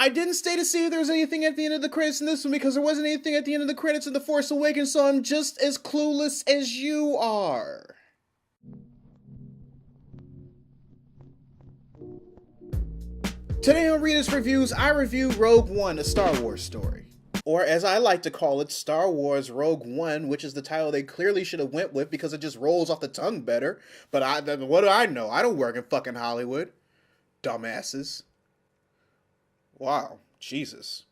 I didn't stay to see if there was anything at the end of the credits in this one because there wasn't anything at the end of the credits in The Force Awakens, so I'm just as clueless as you are. Today on Readus Reviews, I review Rogue One, a Star Wars story. Or as I like to call it, Star Wars Rogue One, which is the title they clearly should have went with because it just rolls off the tongue better. But what do I know? I don't work in fucking Hollywood. Dumbasses. Wow, Jesus.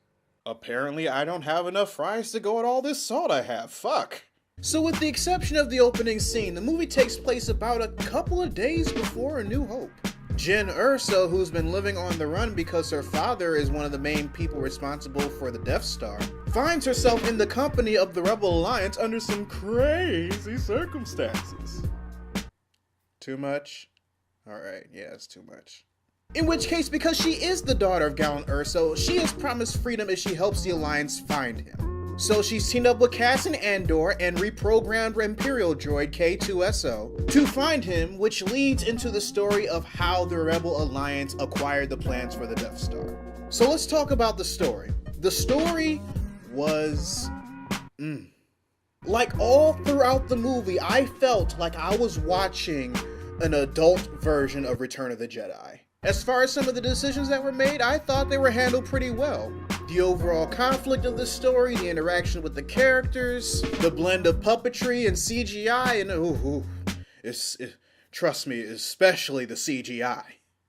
Apparently I don't have enough fries to go with all this salt I have, fuck. So with the exception of the opening scene, the movie takes place about a couple of days before A New Hope. Jyn Erso, who's been living on the run because her father is one of the main people responsible for the Death Star, finds herself in the company of the Rebel Alliance under some crazy circumstances. Too much? Alright, yeah, it's too much. In which case, because she is the daughter of Gallant Erso, she is promised freedom if she helps the Alliance find him. So she's teamed up with Cassian Andor and reprogrammed her Imperial droid K2SO to find him, which leads into the story of how the Rebel Alliance acquired the plans for the Death Star. So let's talk about the story. The story was... Like all throughout the movie, I felt like I was watching an adult version of Return of the Jedi. As far as some of the decisions that were made, I thought they were handled pretty well. The overall conflict of the story, the interaction with the characters, the blend of puppetry and CGI, and trust me, especially the CGI.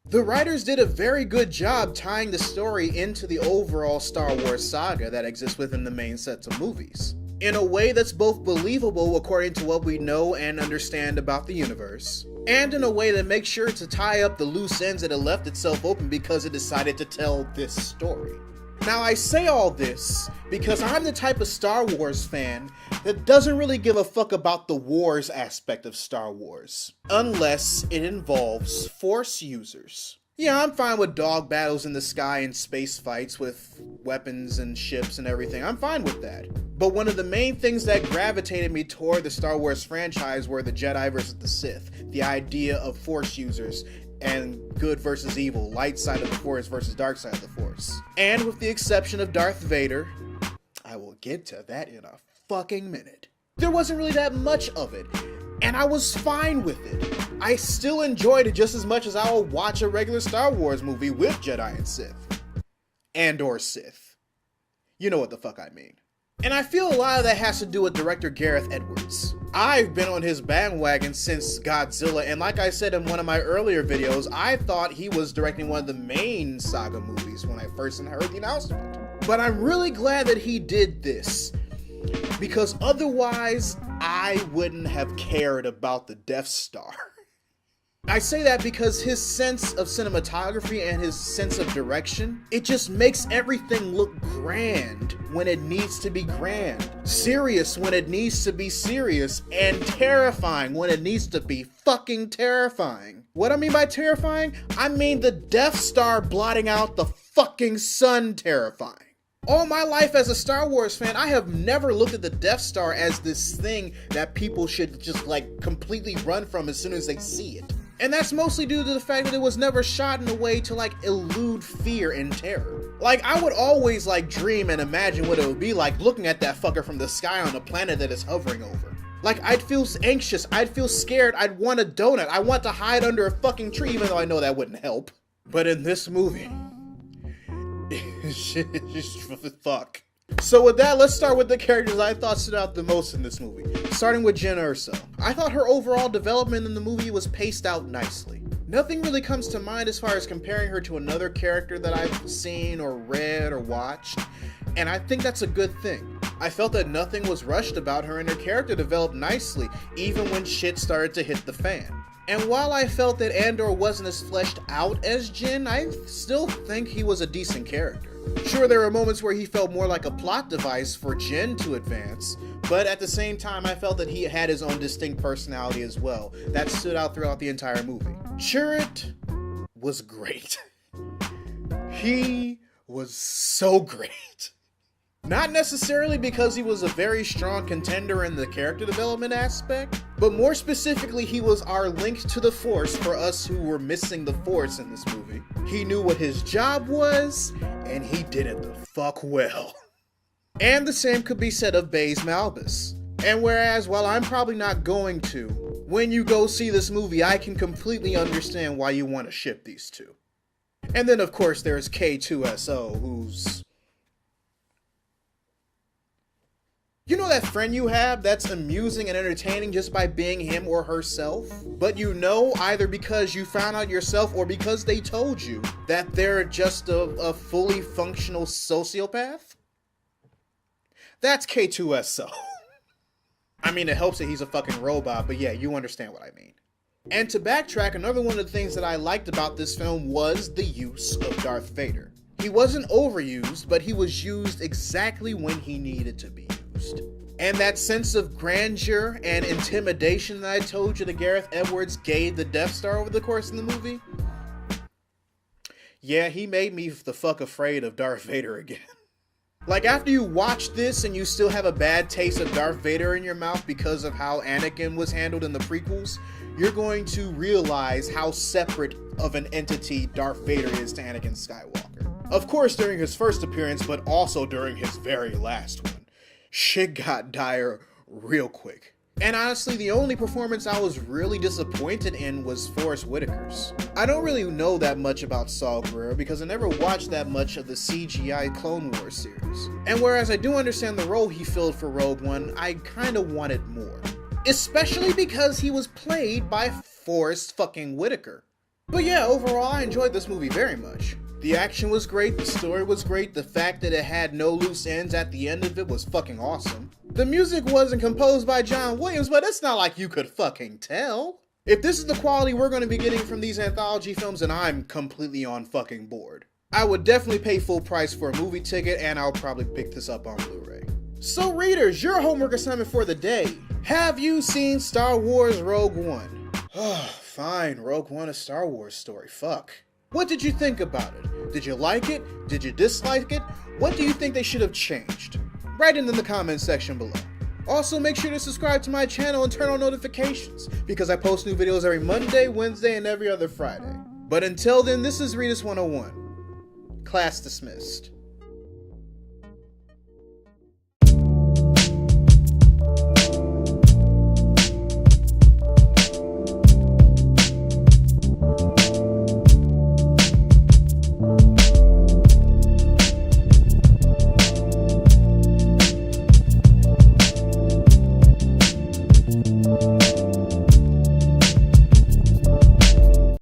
The writers did a very good job tying the story into the overall Star Wars saga that exists within the main sets of movies, in a way that's both believable according to what we know and understand about the universe, and in a way that makes sure to tie up the loose ends that it left itself open because it decided to tell this story. Now I say all this because I'm the type of Star Wars fan that doesn't really give a fuck about the wars aspect of Star Wars, unless it involves Force users. Yeah, I'm fine with dog battles in the sky and space fights with weapons and ships and everything. I'm fine with that. But one of the main things that gravitated me toward the Star Wars franchise were the Jedi versus the Sith, the idea of Force users, and good versus evil, light side of the Force versus dark side of the Force. And with the exception of Darth Vader, I will get to that in a fucking minute. There wasn't really that much of it, and I was fine with it. I still enjoyed it just as much as I would watch a regular Star Wars movie with Jedi and Sith. And/or Sith. You know what the fuck I mean. And I feel a lot of that has to do with director Gareth Edwards. I've been on his bandwagon since Godzilla, and like I said in one of my earlier videos, I thought he was directing one of the main saga movies when I first heard the announcement. But I'm really glad that he did this, because otherwise I wouldn't have cared about the Death Star. I say that because his sense of cinematography and his sense of direction, it just makes everything look grand when it needs to be grand, serious when it needs to be serious, and terrifying when it needs to be fucking terrifying. What I mean by terrifying? I mean the Death Star blotting out the fucking sun terrifying. All my life as a Star Wars fan, I have never looked at the Death Star as this thing that people should just completely run from as soon as they see it. And that's mostly due to the fact that it was never shot in a way to elude fear and terror. I would always dream and imagine what it would be like looking at that fucker from the sky on a planet that is hovering over. I'd feel anxious, I'd feel scared, I'd want a donut, I want to hide under a fucking tree even though I know that wouldn't help. But in this movie, fuck. So with that, let's start with the characters I thought stood out the most in this movie, starting with Jyn Erso. I thought her overall development in the movie was paced out nicely. Nothing really comes to mind as far as comparing her to another character that I've seen or read or watched, and I think that's a good thing. I felt that nothing was rushed about her and her character developed nicely, even when shit started to hit the fan. And while I felt that Andor wasn't as fleshed out as Jyn, I still think he was a decent character. Sure, there were moments where he felt more like a plot device for Jyn to advance, but at the same time I felt that he had his own distinct personality as well, that stood out throughout the entire movie. Chirrut was great. He was so great. Not necessarily because he was a very strong contender in the character development aspect, but more specifically, he was our link to the Force for us who were missing the Force in this movie. He knew what his job was, and he did it the fuck well. And the same could be said of Baze Malbus. And whereas, while I'm probably not going to, when you go see this movie, I can completely understand why you want to ship these two. And then, of course, there's K2SO, who's... You know that friend you have that's amusing and entertaining just by being him or herself? But you know, either because you found out yourself or because they told you, that they're just a fully functional sociopath? That's K2SO. I mean, it helps that he's a fucking robot, but yeah, you understand what I mean. And to backtrack, another one of the things that I liked about this film was the use of Darth Vader. He wasn't overused, but he was used exactly when he needed to be used. And that sense of grandeur and intimidation that I told you that Gareth Edwards gave the Death Star over the course of the movie, yeah, he made me the fuck afraid of Darth Vader again. Like, after you watch this and you still have a bad taste of Darth Vader in your mouth because of how Anakin was handled in the prequels, you're going to realize how separate of an entity Darth Vader is to Anakin Skywalker. Of course, during his first appearance, but also during his very last one. Shit got dire real quick. And honestly, the only performance I was really disappointed in was Forest Whitaker's. I don't really know that much about Saw Gerrera because I never watched that much of the CGI Clone Wars series. And whereas I do understand the role he filled for Rogue One, I kinda wanted more. Especially because he was played by Forest fucking Whitaker. But yeah, overall I enjoyed this movie very much. The action was great, the story was great, the fact that it had no loose ends at the end of it was fucking awesome. The music wasn't composed by John Williams, but it's not like you could fucking tell. If this is the quality we're going to be getting from these anthology films, then I'm completely on fucking board. I would definitely pay full price for a movie ticket, and I'll probably pick this up on Blu-ray. So readers, your homework assignment for the day. Have you seen Star Wars Rogue One? Fine, Rogue One, a Star Wars story, fuck. What did you think about it? Did you like it? Did you dislike it? What do you think they should have changed? Write it in the comments section below. Also, make sure to subscribe to my channel and turn on notifications, because I post new videos every Monday, Wednesday, and every other Friday. But until then, this is Readus 101. Class dismissed.